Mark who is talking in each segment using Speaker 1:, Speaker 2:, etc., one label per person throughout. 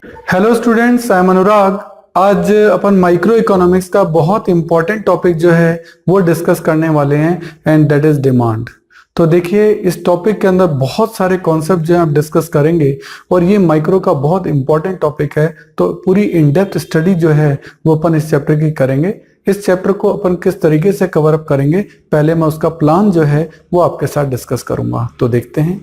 Speaker 1: Hello students, I am अनुराग। आज अपन micro economics का बहुत इंपॉर्टेंट टॉपिक जो है वो डिस्कस करने वाले हैं एंड दैट इज डिमांड। तो देखिए, इस टॉपिक के अंदर बहुत सारे कॉन्सेप्ट जो है आप डिस्कस करेंगे और ये माइक्रो का बहुत इंपॉर्टेंट टॉपिक है। तो पूरी इन डेप्थ स्टडी जो है वो अपन इस चैप्टर की करेंगे। इस चैप्टर को अपन किस तरीके से कवर अप करेंगे, पहले मैं उसका प्लान जो है वो आपके साथ डिस्कस करूंगा। तो देखते हैं।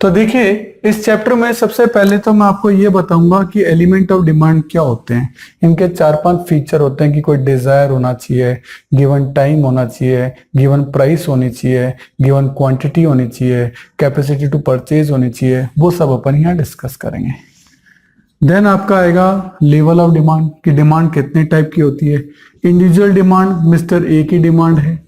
Speaker 1: तो देखिए, इस चैप्टर में सबसे पहले तो मैं आपको ये बताऊंगा कि एलिमेंट ऑफ डिमांड क्या होते हैं। इनके 4-5 फीचर होते हैं कि कोई डिजायर होना चाहिए, गिवन टाइम होना चाहिए, गिवन प्राइस होनी चाहिए, गिवन क्वांटिटी होनी चाहिए, कैपेसिटी टू परचेज होनी चाहिए। वो सब अपन यहाँ डिस्कस करेंगे। देन आपका आएगा लेवल ऑफ डिमांड कि डिमांड कितने टाइप की होती है। इंडिविजुअल डिमांड मिस्टर ए की डिमांड है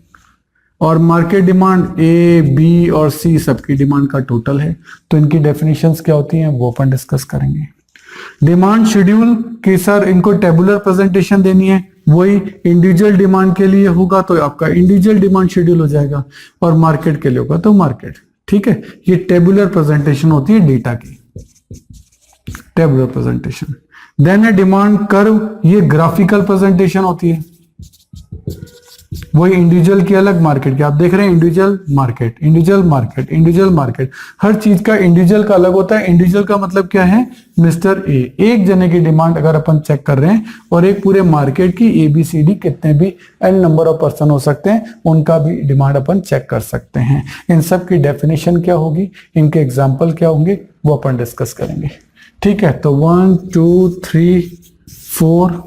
Speaker 1: और मार्केट डिमांड ए, बी और सी सबकी डिमांड का टोटल है। तो इनकी डेफिनेशंस क्या होती हैं वो अपन डिस्कस करेंगे। डिमांड शेड्यूल कि सर इनको टेबुलर प्रेजेंटेशन देनी है, वही इंडिविजुअल डिमांड के लिए होगा तो आपका इंडिविजुअल डिमांड शेड्यूल हो जाएगा और मार्केट के लिए होगा तो मार्केट। ठीक है, ये टेबुलर प्रेजेंटेशन होती है डेटा की, टेबुलर प्रेजेंटेशन। देन है डिमांड कर्व, ये ग्राफिकल प्रेजेंटेशन होती है। वही इंडिविजुअल की अलग, मार्केट की। आप देख रहे हैं individual market, individual market, individual market. हर चीज का इंडिविजुअल का अलग होता है। इंडिविजुअल का मतलब क्या है, मिस्टर ए, एक जने की डिमांड अगर अपन चेक कर रहे हैं और एक पूरे मार्केट की ABCD कितने भी एन नंबर ऑफ पर्सन हो सकते हैं उनका भी डिमांड अपन चेक कर सकते हैं। इन सब की डेफिनेशन क्या होगी, इनके एग्जाम्पल क्या होंगे वो अपन डिस्कस करेंगे। ठीक है, तो 1 2 3 4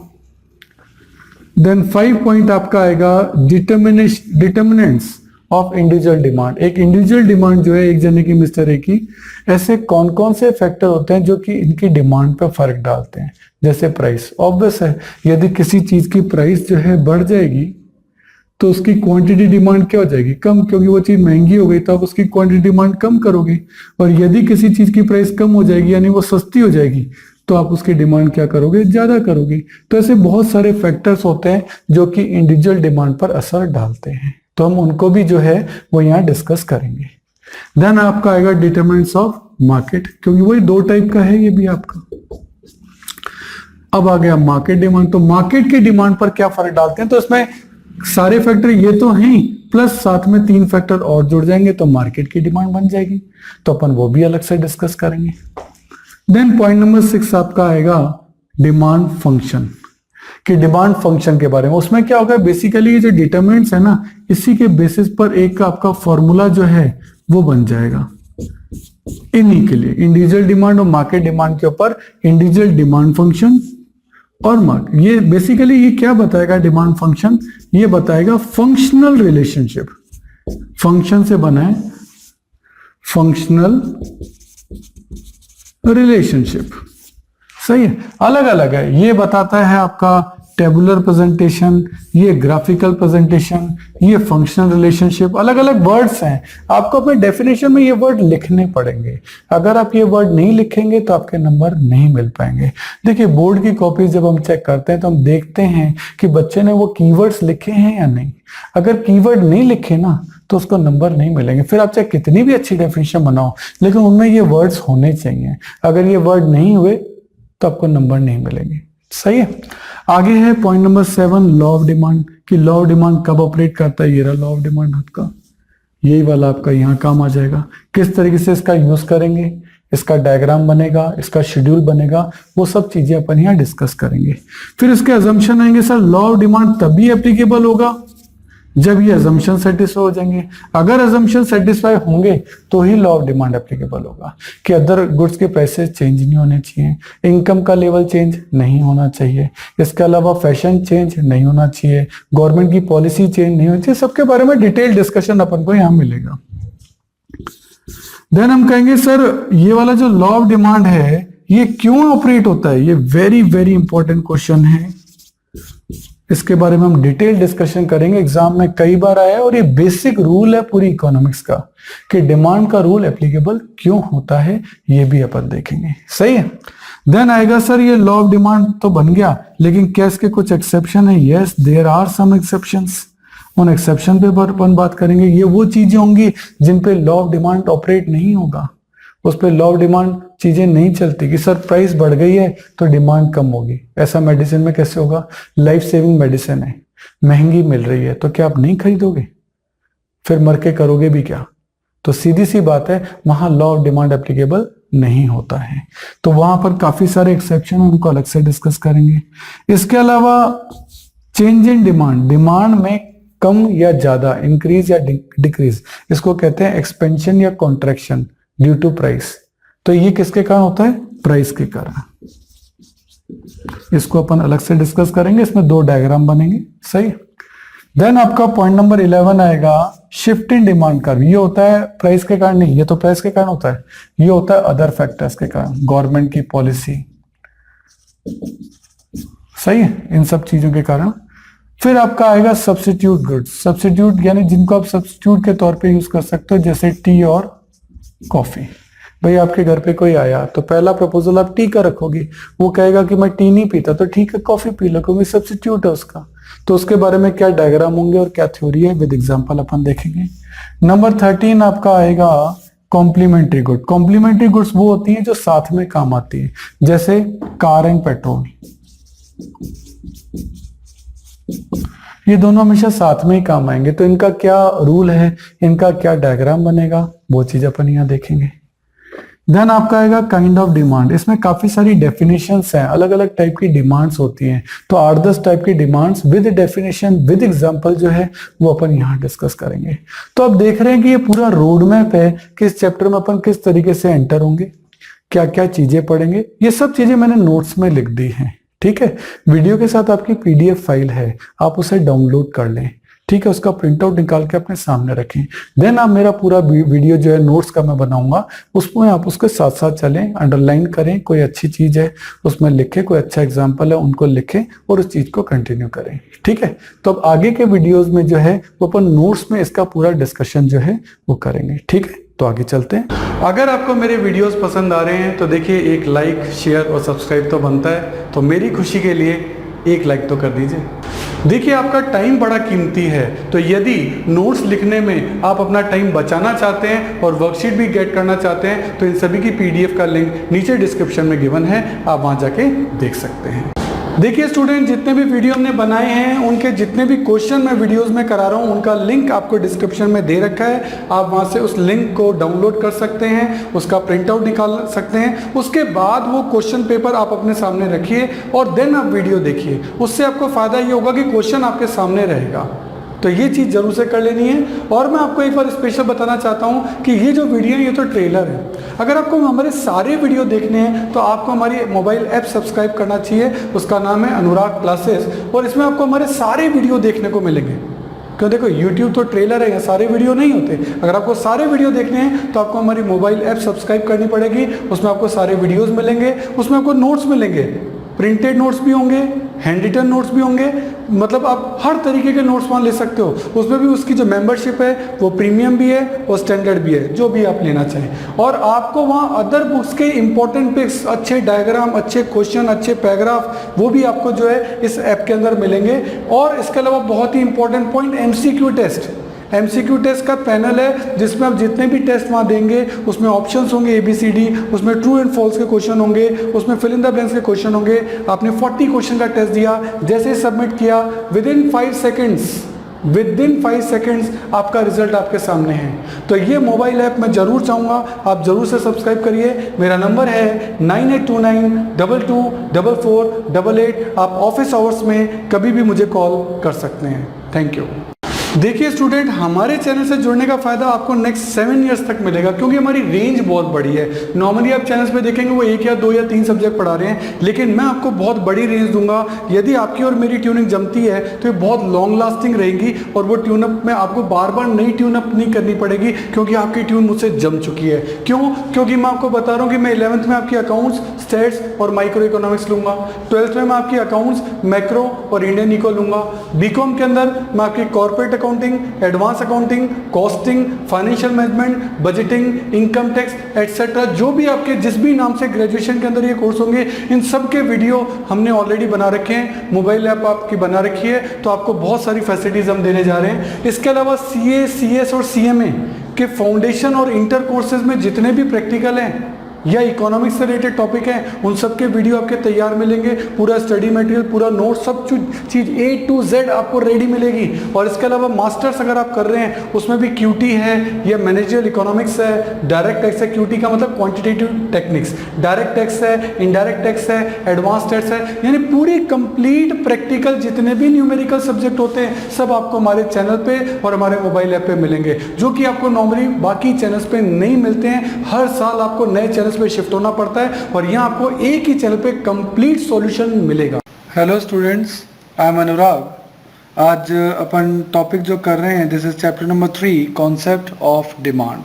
Speaker 1: देन 5 पॉइंट आपका आएगा डिटर्मिनेंट्स ऑफ इंडिविजुअल डिमांड। एक इंडिविजुअल डिमांड जो है एक जने की मिस्टर ए की, ऐसे कौन कौन से फैक्टर होते हैं जो कि इनकी डिमांड पे फर्क डालते हैं। जैसे प्राइस, ऑब्वियस है, यदि किसी चीज की प्राइस जो है बढ़ जाएगी तो उसकी क्वांटिटी डिमांड क्या हो जाएगी, कम, क्योंकि वो चीज महंगी हो गई तो आप उसकी क्वांटिटी डिमांड कम करोगे। और यदि किसी चीज की प्राइस कम हो जाएगी यानी वो सस्ती हो जाएगी तो आप उसकी डिमांड क्या करोगे, ज्यादा करोगे। तो ऐसे बहुत सारे फैक्टर्स होते हैं जो कि इंडिविजुअल डिमांड पर असर डालते हैं, तो हम उनको भी जो है वो यहाँ डिस्कस करेंगे। देन आपका आएगा डिटरमिनेंट्स ऑफ मार्केट, क्योंकि वही 2 टाइप का है ये भी आपका। अब आ गया मार्केट डिमांड। तो मार्केट की डिमांड पर क्या फर्क डालते हैं, तो इसमें सारे फैक्टर ये तो हैं, प्लस साथ में 3 फैक्टर और जुड़ जाएंगे तो मार्केट की डिमांड बन जाएगी। तो अपन वो भी अलग से डिस्कस करेंगे। देन पॉइंट नंबर 6 आपका आएगा डिमांड फंक्शन, कि डिमांड फंक्शन के बारे में। उसमें क्या होगा, बेसिकली ये जो डिटरमिनेंट्स है ना, इसी के बेसिस पर एक आपका फॉर्मूला जो है वो बन जाएगा इन्हीं के लिए, इंडिविजुअल डिमांड और मार्केट डिमांड के ऊपर इंडिविजुअल डिमांड फंक्शन और मार्केट। ये बेसिकली ये क्या बताएगा, डिमांड फंक्शन ये बताएगा फंक्शनल रिलेशनशिप। फंक्शन से बना है फंक्शनल रिलेशनशिप, सही है, अलग अलग है। ये बताता है आपका टेबुलर प्रेजेंटेशन, ये ग्राफिकल प्रेजेंटेशन, ये फंक्शनल रिलेशनशिप। अलग अलग वर्ड्स हैं, आपको अपने डेफिनेशन में ये वर्ड लिखने पड़ेंगे। अगर आप ये वर्ड नहीं लिखेंगे तो आपके नंबर नहीं मिल पाएंगे। देखिए, बोर्ड की कॉपी जब हम चेक करते हैं तो हम देखते हैं कि बच्चे ने वो कीवर्ड्स लिखे हैं या नहीं। अगर कीवर्ड नहीं लिखे ना तो उसको नंबर नहीं मिलेंगे। फिर आप चाहे कितनी भी अच्छी डेफिनेशन बनाओ लेकिन उनमें ये वर्ड्स होने चाहिए। अगर ये वर्ड नहीं हुए तो आपको नंबर नहीं मिलेंगे, सही है। आगे है point number 7, law of demand, कि लॉ ऑफ डिमांड कब ऑपरेट करता है। ये रहा लॉ ऑफ डिमांड आपका, यही वाला आपका यहाँ काम आ जाएगा। किस तरीके से इसका यूज करेंगे, इसका डायग्राम बनेगा, इसका शेड्यूल बनेगा, वो सब चीजें अपन यहाँ डिस्कस करेंगे। फिर इसके अजम्पशन आएंगे, सर लॉ ऑफ डिमांड तभी एप्लीकेबल होगा जब ये अजम्पशन सेटिस्फाई हो जाएंगे। अगर अजम्पशन सेटिस्फाई होंगे तो ही लॉ ऑफ डिमांड एप्लीकेबल होगा, कि अदर गुड्स के प्राइसेस चेंज नहीं होने चाहिए, इनकम का लेवल चेंज नहीं होना चाहिए, इसके अलावा फैशन चेंज नहीं होना चाहिए, गवर्नमेंट की पॉलिसी चेंज नहीं होनी चाहिए। सबके बारे में डिटेल डिस्कशन अपन को यहाँ मिलेगा। देन हम कहेंगे सर ये वाला जो लॉ ऑफ डिमांड है ये क्यों ऑपरेट होता है। ये वेरी वेरी इंपॉर्टेंट क्वेश्चन है, इसके बारे में हम डिटेल डिस्कशन करेंगे। एग्जाम में कई बार आया और ये बेसिक रूल है पूरी इकोनॉमिक्स का, कि डिमांड का रूल एप्लीकेबल क्यों होता है, ये भी अपन देखेंगे, सही है। देन आएगा सर ये लॉ ऑफ डिमांड तो बन गया, लेकिन क्या इसके कुछ एक्सेप्शन है। Yes, there are some exceptions. उन एक्सेप्शन पे अपन बात करेंगे। ये वो चीजें होंगी जिन पे लॉ ऑफ डिमांड ऑपरेट नहीं होगा। उस पर लॉ ऑफ डिमांड चीजें नहीं चलती कि सर प्राइस बढ़ गई है तो डिमांड कम होगी। ऐसा मेडिसिन में कैसे होगा? लाइफ सेविंग मेडिसिन है, महंगी मिल रही है तो क्या आप नहीं खरीदोगे? फिर मर के करोगे भी क्या? तो सीधी सी बात है, वहां लॉ ऑफ डिमांड एप्लीकेबल नहीं होता है। तो वहां पर काफी सारे एक्सेप्शन है, उनको अलग से डिस्कस करेंगे। इसके अलावा चेंज इन डिमांड, डिमांड में कम या ज्यादा, इंक्रीज या डिक्रीज, इसको कहते हैं एक्सपेंशन या कॉन्ट्रैक्शन ड्यू टू प्राइस। तो ये किसके कारण होता है? प्राइस के कारण। इसको अपन अलग से डिस्कस करेंगे, इसमें 2 डायग्राम बनेंगे, सही। देन आपका पॉइंट नंबर 11 आएगा शिफ्ट इन डिमांड कर्व। ये होता है प्राइस के कारण नहीं, ये तो प्राइस के कारण होता है, ये होता है अदर फैक्टर्स के कारण, गवर्नमेंट की पॉलिसी, सही है, इन सब चीजों के कारण। फिर आपका आएगा सब्स्टिट्यूट गुड्स, सब्स्टिट्यूट यानी जिनको आप सब्स्टिट्यूट के तौर पे यूज कर सकते हो, जैसे टी और कॉफी। भाई आपके घर पे कोई आया तो पहला प्रपोजल आप टी का रखोगे, वो कहेगा कि मैं टी नहीं पीता, तो ठीक है कॉफी पी लो क्योंकि सब्स्टिट्यूट है उसका। तो उसके बारे में क्या डायग्राम होंगे और क्या थ्योरी है, विद एग्जांपल अपन देखेंगे। नंबर 13 आपका आएगा कॉम्प्लीमेंट्री गुड। कॉम्प्लीमेंट्री गुड्स वो होती है जो साथ में काम आती है, जैसे कार एंड पेट्रोल, ये दोनों हमेशा साथ में ही काम आएंगे। तो इनका क्या रूल है, इनका क्या डायग्राम बनेगा, वो चीज अपन यहां देखेंगे। देन आपका आएगा काइंड ऑफ डिमांड, इसमें काफी सारी डेफिनेशंस हैं, अलग अलग टाइप की डिमांड्स होती हैं। तो 8-10 टाइप की demands with definition with example जो है वो अपन यहाँ डिस्कस करेंगे। तो अब देख रहे हैं कि ये पूरा रोड मैप है कि इस चैप्टर में अपन किस तरीके से एंटर होंगे, क्या क्या चीजें पढ़ेंगे। ये सब चीजें मैंने नोट्स में लिख दी हैं, ठीक है। वीडियो के साथ आपकी PDF फाइल है, आप उसे डाउनलोड कर लें, ठीक है। उसका प्रिंट आउट निकाल के अपने सामने रखें। देन आप मेरा पूरा वीडियो जो है नोट्स का मैं बनाऊंगा, उसमें आप उसके साथ साथ चलें, अंडरलाइन करें, कोई अच्छी चीज है उसमें लिखें, कोई अच्छा एग्जांपल है उनको लिखें और उस चीज को कंटिन्यू करें, ठीक है। तो अब आगे के वीडियोस में जो है वो अपन नोट्स में इसका पूरा डिस्कशन जो है वो करेंगे, ठीक है। तो आगे चलते हैं। अगर आपको मेरे वीडियोस पसंद आ रहे हैं तो देखिए एक लाइक, शेयर और सब्सक्राइब तो बनता है, तो मेरी खुशी के लिए एक लाइक तो कर दीजिए। देखिए आपका टाइम बड़ा कीमती है, तो यदि नोट्स लिखने में आप अपना टाइम बचाना चाहते हैं और वर्कशीट भी गेट करना चाहते हैं तो इन सभी की PDF का लिंक नीचे डिस्क्रिप्शन में गिवन है, आप वहां जाके देख सकते हैं। देखिए स्टूडेंट, जितने भी वीडियो हमने बनाए हैं उनके जितने भी क्वेश्चन मैं वीडियोस में करा रहा हूं उनका लिंक आपको डिस्क्रिप्शन में दे रखा है, आप वहां से उस लिंक को डाउनलोड कर सकते हैं, उसका प्रिंट आउट निकाल सकते हैं। उसके बाद वो क्वेश्चन पेपर आप अपने सामने रखिए और देन आप वीडियो देखिए, उससे आपको फायदा ये होगा कि क्वेश्चन आपके सामने रहेगा। तो ये चीज़ जरूर से कर लेनी है। और मैं आपको एक बार स्पेशल बताना चाहता हूँ कि ये जो वीडियो है ये तो ट्रेलर है, अगर आपको हमारे सारे वीडियो देखने हैं तो आपको हमारी मोबाइल ऐप सब्सक्राइब करना चाहिए, उसका नाम है अनुराग क्लासेस, और इसमें आपको हमारे सारे वीडियो देखने को मिलेंगे। क्यों, देखो YouTube तो ट्रेलर है, यहाँ सारे वीडियो नहीं होते। अगर आपको सारे वीडियो देखने हैं तो आपको हमारी मोबाइल ऐप सब्सक्राइब करनी पड़ेगी, उसमें आपको सारे वीडियोज़ मिलेंगे, उसमें आपको नोट्स मिलेंगे, प्रिंटेड नोट्स भी होंगे, हैंड रिटन नोट्स भी होंगे, मतलब आप हर तरीके के नोट्स वहाँ ले सकते हो। उसमें भी उसकी जो मेंबरशिप है वो प्रीमियम भी है और स्टैंडर्ड भी है, जो भी आप लेना चाहें। और आपको वहाँ अदर बुक्स के इंपॉर्टेंट पिक्स, अच्छे डायग्राम, अच्छे क्वेश्चन, अच्छे पैराग्राफ, वो भी आपको जो है इस ऐप के अंदर मिलेंगे। और इसके अलावा बहुत ही important point, MCQ test. MCQ test का पैनल है जिसमें आप जितने भी टेस्ट वहाँ देंगे उसमें ऑप्शंस होंगे ABCD, उसमें ट्रू एंड फॉल्स के क्वेश्चन होंगे, उसमें फिल इन द ब्लैंक्स के क्वेश्चन होंगे। आपने 40 क्वेश्चन का टेस्ट दिया, जैसे ही सबमिट किया विदिन 5 सेकेंड्स आपका रिजल्ट आपके सामने है। तो ये मोबाइल ऐप मैं जरूर चाहूँगा आप जरूर से सब्सक्राइब करिए। मेरा नंबर है 9829224488। आप ऑफिस आवर्स में कभी भी मुझे कॉल कर सकते हैं। Thank you. देखिए स्टूडेंट, हमारे चैनल से जुड़ने का फायदा आपको नेक्स्ट 7 इयर्स तक मिलेगा, क्योंकि हमारी रेंज बहुत बड़ी है। नॉर्मली आप चैनल्स पे देखेंगे वो 1 या 2 या 3 सब्जेक्ट पढ़ा रहे हैं, लेकिन मैं आपको बहुत बड़ी रेंज दूंगा। यदि आपकी और मेरी ट्यूनिंग जमती है तो ये बहुत लॉन्ग लास्टिंग रहेगी और वो ट्यूनअप में आपको बार बार नई ट्यूनअप नहीं करनी पड़ेगी, क्योंकि आपकी ट्यून मुझसे जम चुकी है। क्यों? क्योंकि मैं आपको बता रहा हूँ कि मैं 11th में आपकी अकाउंट्स, स्टेट्स और माइक्रो इकोनॉमिक्स लूंगा, 12th में मैं आपकी अकाउंट्स, मैक्रो और इंडियन इको लूंगा, BCom के अंदर मैं आपकी corporate accounting, advance accounting, costing, financial management, budgeting, income tax etcetera, जो भी आपके जिस भी नाम से ग्रेजुएशन के अंदर ये कोर्स होंगे, इन सब के वीडियो हमने ऑलरेडी बना रखे हैं। मोबाइल ऐप आपकी बना रखी है, तो आपको बहुत सारी फैसिलिटीज हम देने जा रहे हैं। इसके अलावा CA, CS और CMA कि फाउंडेशन और इंटर कोर्सेज में जितने भी प्रैक्टिकल हैं या इकोनॉमिक्स से रिलेटेड टॉपिक हैं, उन सब के वीडियो आपके तैयार मिलेंगे। पूरा स्टडी मटेरियल, पूरा नोट, सब चीज़ A to Z आपको रेडी मिलेगी। और इसके अलावा मास्टर्स अगर आप कर रहे हैं उसमें भी QT है या मैनेजरियल इकोनॉमिक्स है, डायरेक्ट टैक्स है। QT का मतलब क्वांटिटेटिव टेक्निक्स, डायरेक्ट टैक्स है, इनडायरेक्ट टैक्स है, एडवांस टैक्स है, यानी पूरी कंप्लीट प्रैक्टिकल जितने भी न्यूमेरिकल सब्जेक्ट होते हैं सब आपको हमारे चैनल पे और हमारे मोबाइल ऐप पे मिलेंगे, जो कि आपको नॉर्मली बाकी चैनल्स पे नहीं मिलते हैं। हर साल आपको नए चैनल पे शिफ्ट होना पड़ता है और यहाँ आपको एक ही चैनल पे कंप्लीट सॉल्यूशन मिलेगा। हेलो स्टूडेंट्स, आई एम अनुराग। आज अपन टॉपिक जो कर रहे हैं, this is chapter number 3, concept of demand.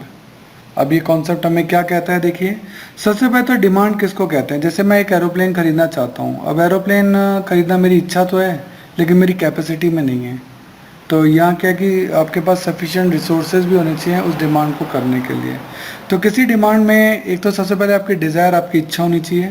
Speaker 1: अब ये कॉन्सेप्ट हमें क्या कहता है, देखिए। सबसे पहले तो डिमांड किसको कहते हैं। जैसे मैं एक एरोप्लेन खरीदना चाहता हूँ, अब एरोप्लेन खरीदना मेरी इच्छा तो है लेकिन मेरी कैपेसिटी में नहीं है। तो यहाँ क्या कि आपके पास सफिशिएंट रिसोर्सेज भी होने चाहिए उस डिमांड को करने के लिए। तो किसी डिमांड में एक तो सबसे पहले आपकी डिज़ायर, आपकी इच्छा होनी चाहिए,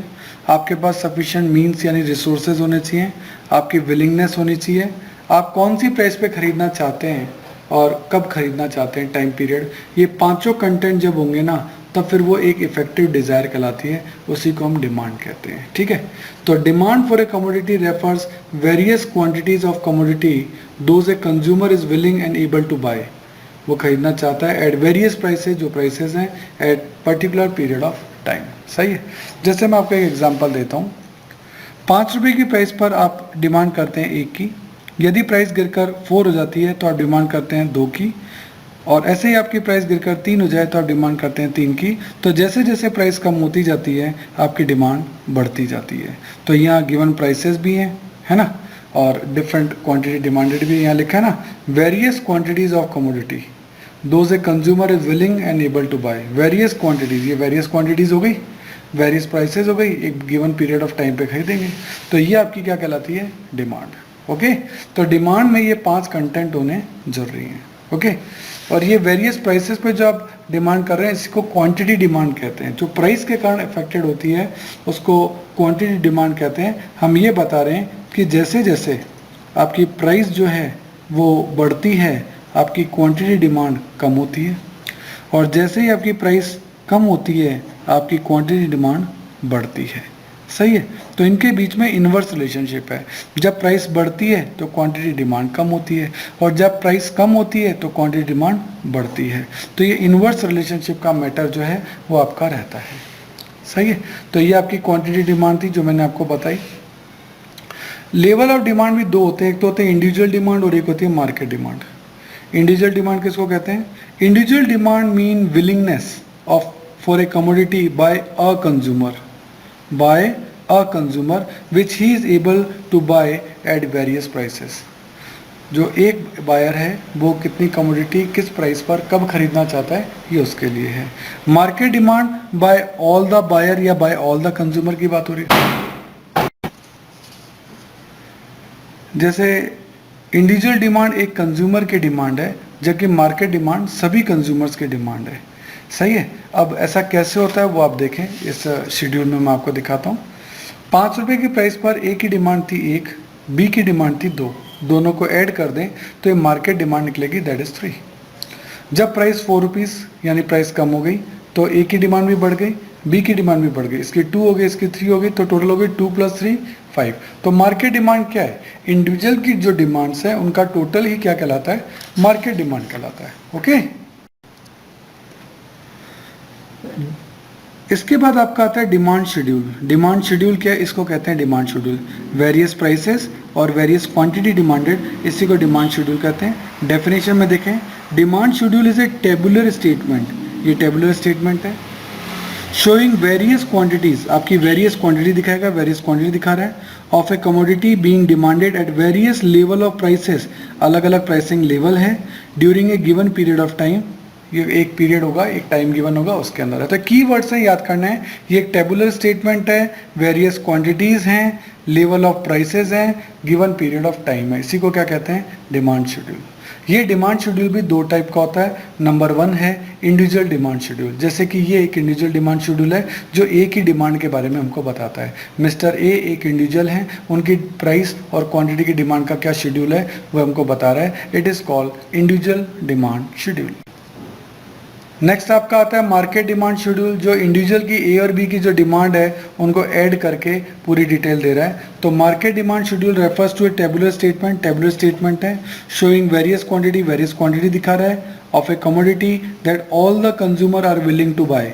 Speaker 1: आपके पास सफिशिएंट मीन्स यानी रिसोर्सेज होने चाहिए, आपकी विलिंगनेस होनी चाहिए, आप कौन सी प्राइस पे ख़रीदना चाहते हैं और कब ख़रीदना चाहते हैं, टाइम पीरियड। ये पांचों कंटेंट जब होंगे ना तब फिर वो एक इफेक्टिव डिज़ायर कहलाती है, उसी को हम डिमांड कहते हैं। ठीक है, तो demand for a commodity refers various quantities of commodity those a consumer is willing and able to buy. वो खरीदना चाहता है एट वेरियस प्राइसेस, जो प्राइसेस हैं at particular period of time. सही है। जैसे मैं आपको एक एग्जांपल देता हूँ। 5 रुपये की प्राइस पर आप डिमांड करते हैं 1 की। यदि प्राइस गिरकर 4 हो जाती है तो आप डिमांड करते हैं 2 की, और ऐसे ही आपकी प्राइस गिरकर 3 हो जाए तो आप डिमांड करते हैं 3 की। तो जैसे जैसे प्राइस कम होती जाती है आपकी डिमांड बढ़ती जाती है। तो यहाँ गिवन प्राइसेस भी हैं, है ना, और डिफरेंट क्वांटिटी डिमांडेड भी यहाँ लिखा है ना। Various quantities of commodity those a consumer is willing and able to buy. Various quantities, ये वेरियस क्वांटिटीज हो गई, वेरियस प्राइसेस हो गई, एक गिवन पीरियड ऑफ टाइम पे खरीदेंगे। तो ये आपकी क्या कहलाती है, डिमांड। ओके, तो डिमांड में ये 5 कंटेंट होने जरूरी हैं। ओके, और ये वेरियस प्राइसेस पे जो आप डिमांड कर रहे हैं इसको क्वांटिटी डिमांड कहते हैं। जो प्राइस के कारण अफेक्टेड होती है उसको क्वांटिटी डिमांड कहते हैं। हम ये बता रहे हैं कि जैसे जैसे आपकी प्राइस जो है वो बढ़ती है आपकी क्वांटिटी डिमांड कम होती है, और जैसे ही आपकी प्राइस कम होती है आपकी क्वांटिटी डिमांड बढ़ती है। सही है, तो इनके बीच में इन्वर्स रिलेशनशिप है। जब प्राइस बढ़ती है तो क्वांटिटी डिमांड कम होती है, और जब प्राइस कम होती है तो क्वांटिटी डिमांड बढ़ती है। तो ये इन्वर्स रिलेशनशिप का मैटर जो है वो आपका रहता है। सही है, तो ये आपकी क्वांटिटी डिमांड थी जो मैंने आपको बताई। लेवल ऑफ डिमांड भी 2 होते हैं, एक तो होते हैं इंडिविजुअल डिमांड और एक होती है मार्केट डिमांड। इंडिविजुअल डिमांड किसको कहते हैं, individual demand mean willingness of for a commodity by a consumer which he is able to buy at various prices। जो एक बायर है वो कितनी कमोडिटी किस प्राइस पर कब खरीदना चाहता है ये उसके लिए है। Market demand by all the buyer या बाय ऑल द कंज्यूमर की बात हो रही है। जैसे इंडिविजुअल डिमांड एक कंज्यूमर की डिमांड है, जबकि मार्केट डिमांड सभी कंज्यूमर्स की डिमांड है। सही है, अब ऐसा कैसे होता है वो आप देखें, इस शेड्यूल में मैं आपको दिखाता हूँ। 5 रुपये की प्राइस पर ए की डिमांड थी 1, बी की डिमांड थी 2, दोनों को ऐड कर दें तो ये मार्केट डिमांड निकलेगी, दैट इज 3। जब प्राइस 4 रुपीज़ यानी प्राइस कम हो गई तो ए की डिमांड भी बढ़ गई, बी की डिमांड भी बढ़ गई, इसकी 2 हो गई, इसकी 3 हो गई, तो टोटल हो गई 2 + 3 5। तो मार्केट डिमांड क्या है, इंडिविजुअल की जो डिमांड्स है उनका टोटल ही क्या कहलाता है, मार्केट डिमांड कहलाता है। ओके, इसके बाद आपका आता है डिमांड शेड्यूल। डिमांड शेड्यूल क्या है, इसको कहते हैं डिमांड शेड्यूल। वेरियस प्राइसेस और वेरियस क्वांटिटी डिमांडेड, इसी को डिमांड शेड्यूल कहते हैं। डेफिनेशन में देखें, demand schedule is a tabular statement, ये टेबुलर स्टेटमेंट है, शोइंग वेरियस क्वांटिटीज, आपकी वेरियस क्वांटिटी दिखाएगा, वेरियस क्वांटिटी दिखा रहा है, of a commodity being demanded eight various level of prices, अलग अलग प्राइसिंग लेवल है, during a given period of time, ये एक पीरियड होगा, एक टाइम गिवन होगा उसके अंदर है। तो की वर्ड्स है याद करना है, ये एक टेबुलर स्टेटमेंट है, वेरियस क्वांटिटीज हैं, लेवल ऑफ प्राइसेस हैं, गिवन पीरियड ऑफ टाइम है, इसी को क्या कहते हैं, डिमांड शेड्यूल। ये डिमांड शेड्यूल भी 2 टाइप का होता है। नंबर 1 है इंडिविजुअल डिमांड शेड्यूल, जैसे कि ये एक इंडिविजुअल डिमांड शेड्यूल है जो एक ही डिमांड के बारे में हमको बताता है। मिस्टर ए एक इंडिविजुअल हैं, उनकी प्राइस और क्वांटिटी की डिमांड का क्या शेड्यूल है वो हमको बता रहा है, it is called individual demand schedule. Next आपका आता है मार्केट डिमांड शेड्यूल, जो इंडिविजुअल की ए और बी की जो डिमांड है उनको ऐड करके पूरी डिटेल दे रहा है। तो market demand schedule refers to a tabular statement, tabular statement है शोइंग वेरियस क्वांटिटी दिखा रहा है of a commodity that all the consumer are willing to buy,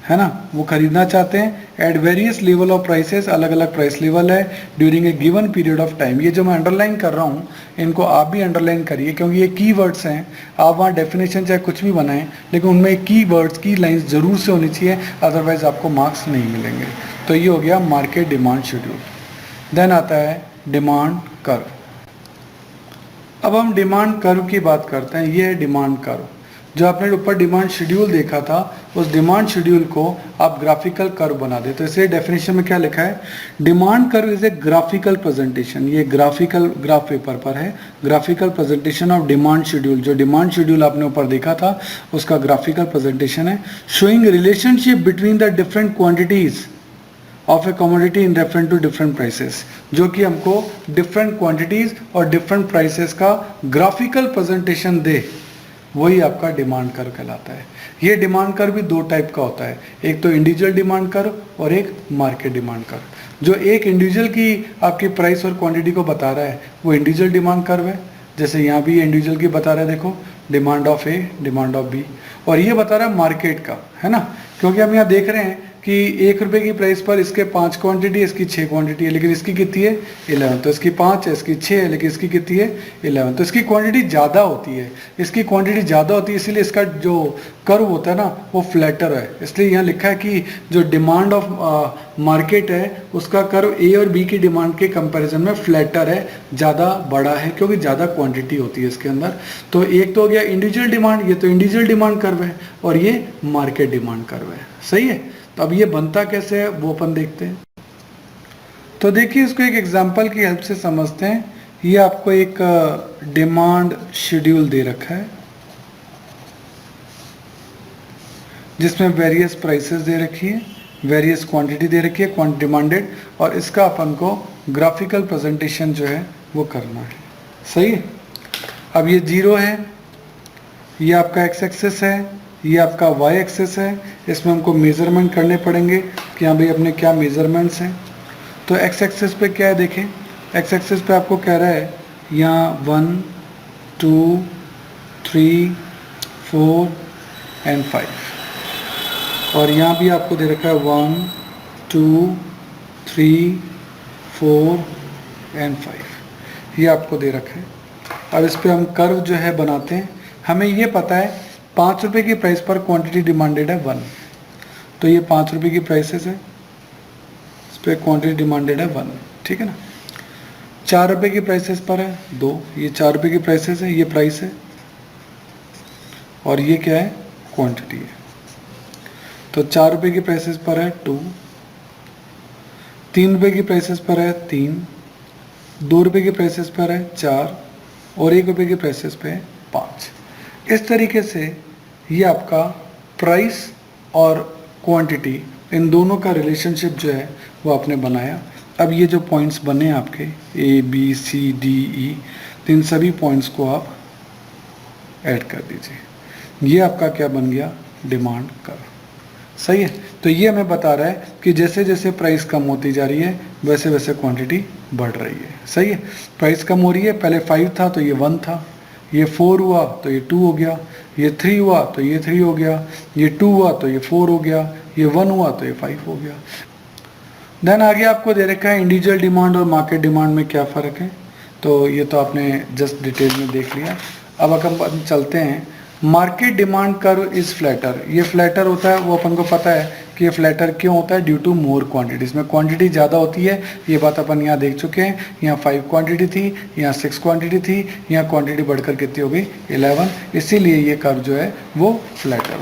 Speaker 1: है ना, वो खरीदना चाहते हैं at various level of prices, अलग अलग प्राइस लेवल है during a given period of time. ये जो मैं अंडरलाइन कर रहा हूँ इनको आप भी अंडरलाइन करिए क्योंकि ये की वर्ड्स हैं। आप वहाँ डेफिनेशन चाहे कुछ भी बनाएं लेकिन उनमें की वर्ड्स की लाइन्स ज़रूर से होनी चाहिए, अदरवाइज आपको मार्क्स नहीं मिलेंगे। तो ये हो गया मार्केट डिमांड शेड्यूल। देन आता है डिमांड कर्व। अब हम डिमांड कर्व की बात करते हैं। ये है डिमांड कर्व। जो आपने ऊपर डिमांड शेड्यूल देखा था उस डिमांड शेड्यूल को आप ग्राफिकल कर्व बना देते। तो इसे डेफिनेशन में क्या लिखा है, demand curve is a graphical presentation. ये ग्राफिकल ग्राफ पेपर पर है, graphical presentation of demand schedule. जो डिमांड शेड्यूल आपने ऊपर देखा था उसका ग्राफिकल प्रेजेंटेशन है, showing relationship between the different quantities of a commodity in reference to different prices, जो कि हमको डिफरेंट क्वांटिटीज और डिफरेंट प्राइसेस का ग्राफिकल प्रेजेंटेशन दे, वही आपका डिमांड कर्व कहलाता है। ये डिमांड कर्व भी दो टाइप का होता है, एक तो इंडिविजुअल डिमांड कर्व और एक मार्केट डिमांड कर्व। जो एक इंडिविजुअल की आपकी प्राइस और क्वांटिटी को बता रहा है वो इंडिविजुअल डिमांड कर्व है। जैसे यहाँ भी इंडिविजुअल की बता रहा है, देखो demand of A, demand of B, और ये बता रहा है मार्केट का, है ना, क्योंकि हम यहाँ देख रहे हैं कि 1 रुपये की प्राइस पर इसके 5 क्वांटिटी, इसकी 6 क्वांटिटी है, लेकिन इसकी कितनी है 11। तो इसकी 5 है, इसकी 6 है, लेकिन इसकी कितनी है 11। तो इसकी क्वांटिटी ज़्यादा होती है, इसकी क्वांटिटी ज़्यादा होती है, इसीलिए इसका जो कर्व होता है ना वो फ्लैटर है। इसलिए यहाँ लिखा है कि जो डिमांड ऑफ मार्केट है उसका कर्व ए और बी की डिमांड के कंपैरिजन में फ्लैटर है, ज़्यादा बड़ा है, क्योंकि ज़्यादा क्वांटिटी होती है इसके अंदर। तो एक तो हो गया इंडिविजुअल डिमांड, ये तो इंडिविजुअल डिमांड कर्व है, और ये मार्केट डिमांड कर्व है। सही है। तो अब ये बनता कैसे है वो अपन देखते हैं। तो देखिए इसको एक एग्जांपल की हेल्प से समझते हैं। ये आपको एक डिमांड शेड्यूल दे रखा है जिसमें वेरियस प्राइसेस दे रखी है, वेरियस क्वांटिटी दे रखी है, क्वांटिटी डिमांडेड, और इसका अपन को ग्राफिकल प्रेजेंटेशन जो है वो करना है। सही है। अब ये 0 है, ये आपका एक्स एक्सिस है, ये आपका वाई एक्सिस है। इसमें हमको मेज़रमेंट करने पड़ेंगे कि हाँ भाई अपने क्या मेज़रमेंट्स हैं। तो एक्स एक्सिस पे क्या है, देखें एक्स एक्सिस पे आपको कह रहा है यहाँ 1 2 3 4 एंड 5, और यहाँ भी आपको दे रखा है 1 2 3 4 एंड 5, ये आपको दे रखा है। अब इस पर हम कर्व जो है बनाते हैं। हमें ये पता है 5 रुपये की प्राइस पर क्वांटिटी डिमांडेड है 1, तो ये 5 रुपये की प्राइसेस है, इस पर क्वांटिटी डिमांडेड है 1, ठीक है ना। 4 रुपये की प्राइसेस पर है 2, ये 4 रुपये की प्राइसेस है, ये प्राइस है, और ये क्या है क्वांटिटी है। तो 4 रुपये की प्राइसेस पर है 2, 3 रुपये की प्राइसेस पर है 3, 2 रुपये की प्राइसेस पर है 4, और 1 रुपये की प्राइसेस पे है 5। इस तरीके से ये आपका प्राइस और क्वांटिटी इन दोनों का रिलेशनशिप जो है वो आपने बनाया। अब ये जो पॉइंट्स बने आपके A B C D E, तो इन सभी पॉइंट्स को आप ऐड कर दीजिए। ये आपका क्या बन गया, डिमांड कर्व। सही है। तो ये हमें बता रहा है कि जैसे जैसे प्राइस कम होती जा रही है वैसे वैसे क्वांटिटी बढ़ रही है। सही है। प्राइस कम हो रही है, पहले 5 था तो ये 1 था, ये 4 हुआ तो ये 2 हो गया, ये 3 हुआ तो ये 3 हो गया, ये 2 हुआ तो ये 4 हो गया, ये 1 हुआ तो ये 5 हो गया। देन आगे आपको दे रखा है इंडिविजुअल डिमांड और मार्केट डिमांड में क्या फ़र्क है। तो ये तो आपने जस्ट डिटेल में देख लिया। अब अपन चलते हैं। Market demand curve is flatter. ये फ्लैटर होता है, वो अपन को पता है कि ये फ्लैटर क्यों होता है, ड्यू टू मोर क्वांटिटी। इसमें क्वांटिटी ज़्यादा होती है, ये बात अपन यहाँ देख चुके हैं। यहाँ 5 क्वांटिटी थी, यहाँ 6 क्वांटिटी थी, यहाँ क्वांटिटी बढ़कर कितनी हो गई 11, इसीलिए ये कर्व जो है वो फ्लैटर